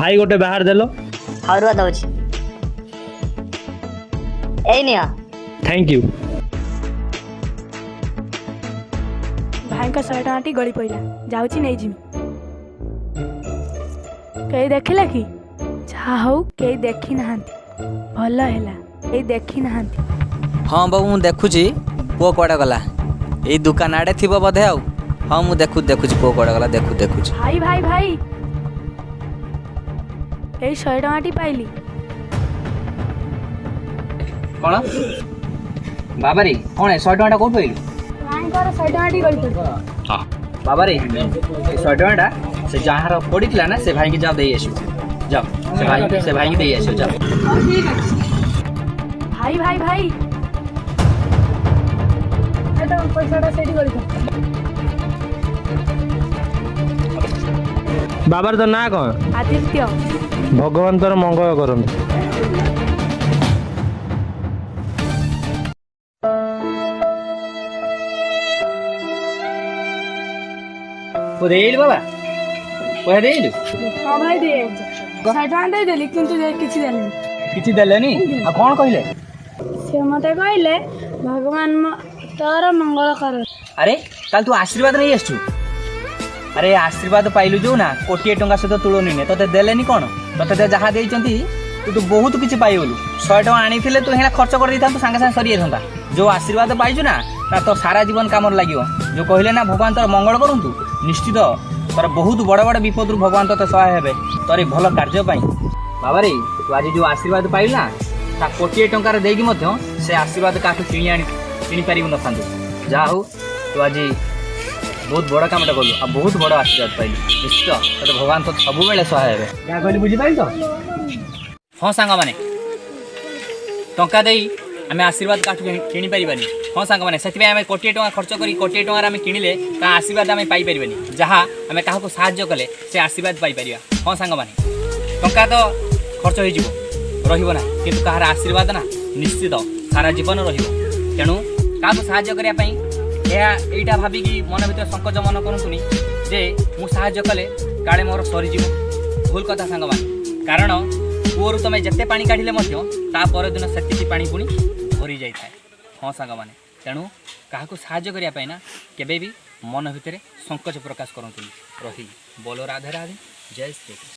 भाई गोटे बाहर देलो। हाँ रुआ दौची ए निया थैंक यू। भाई का 100 टଙ୍କା गली पड़ा जाऊँगी नहीं जिमी कई देखला कि जहाँ हूँ कई देखी ना भल है कई देखी ना। हाँ बाबू मु देखुची पुओ कड़े गला ये दुकान आड़े थी बोधे आउ। हाँ मु देखुची पुओ कड़े गला देखुची। भाई भाई भाई यही 100 टଙ୍କା पाइली। कौन बाबा रे कौन है 100 टଙ୍କା कौन पाइली? भाई का 100 टଙ୍କା गली पड़ा। हाँ बाबा रे 100 टଙ୍କା से जहाँ पड़ी थी ना से भाई की जाओ दे आसो जाओ से भाई की दे आसो जाओ। भाई भाई भाई पैसा से गली बाबार तो ना कौन आदित्य। भगवान तोर मंगल करନ୍ତୁ। वो दे बाबा पैसा दे हाँ भाई दे 100 ଟଙ୍କା ଦେଇଦେଲି କିନ୍ତୁ କିଛି ଦେଲେନି। किसी देलेनी आ कौन कहले? ସେ ମତେ କହିଲେ ଭଗବାନ ତୋର ମଙ୍ଗଳ କର। अरे ताल तू आशीर्वाद नहीं आसु? अरे आशीर्वाद पाइलु जो ना कोटी टंका सहित तुलनी ने तोते देलेनी कौन? तोते जहाँ देइचंती तू बहुत किसी पाइबलु 100 टଙ୍କା आनी तू हेला खर्च कर दी था सागे सागे सरी जाता। जो आशीर्वाद पाइजु ना तो सारा जीवन काम लगे। जो कहले ना भगवान तोर मंगल करंतु निश्चित तोर बहुत बड़ बड़ विपद भगवान तोते सहाय हेबे तोर भल कार्य पाई। बाबा रे तू आज जो आशीर्वाद पाइल ना ता कोटी टंकार देगी से आशीर्वाद का किणी पारि न था। जा हो तू आज बहुत बड़ कामटा कलु आ बहुत बड़ आशीर्वाद पाइल निश्चित तो भगवान तो सब बेले सहाय हेबे। क्या कहली बुझी पाइल तो? हाँ सांग माने टंका देई आमे आशीर्वाद काठ किणी पारिबानी। हाँ सांग माने सेति आमे कोटी टंका खर्च करी कोटी टंकार आमे किणिले ता आशीर्वाद आमे पाई परिबानी। जहाँ आमे काहाको सहाय्य कले से आशीर्वाद पाई परिबा। हाँ सांग माने टंका तो खर्च हो जीवो रहिबो ना किंतु कहार आशीर्वाद ना निश्चित सारा जीवन रहिबो। तेणु काहाको सहाय्य करिया पई एटा भाबिकी मन भीतर संकोच मन करूनी जे मु सहाय्य कले काले मोर सरी जीवो। भूल कथा सांग माने कारण कूअरु तुम जिते पा काढ़िले दिन से पा पुणी भरी जाए। हाँ सांग मैंने तेणु क्या साहाय्य करने ना केबे भी मन भितर संकोच प्रकाश करते रही। बोलो राधे राधे जय श्री कृष्ण।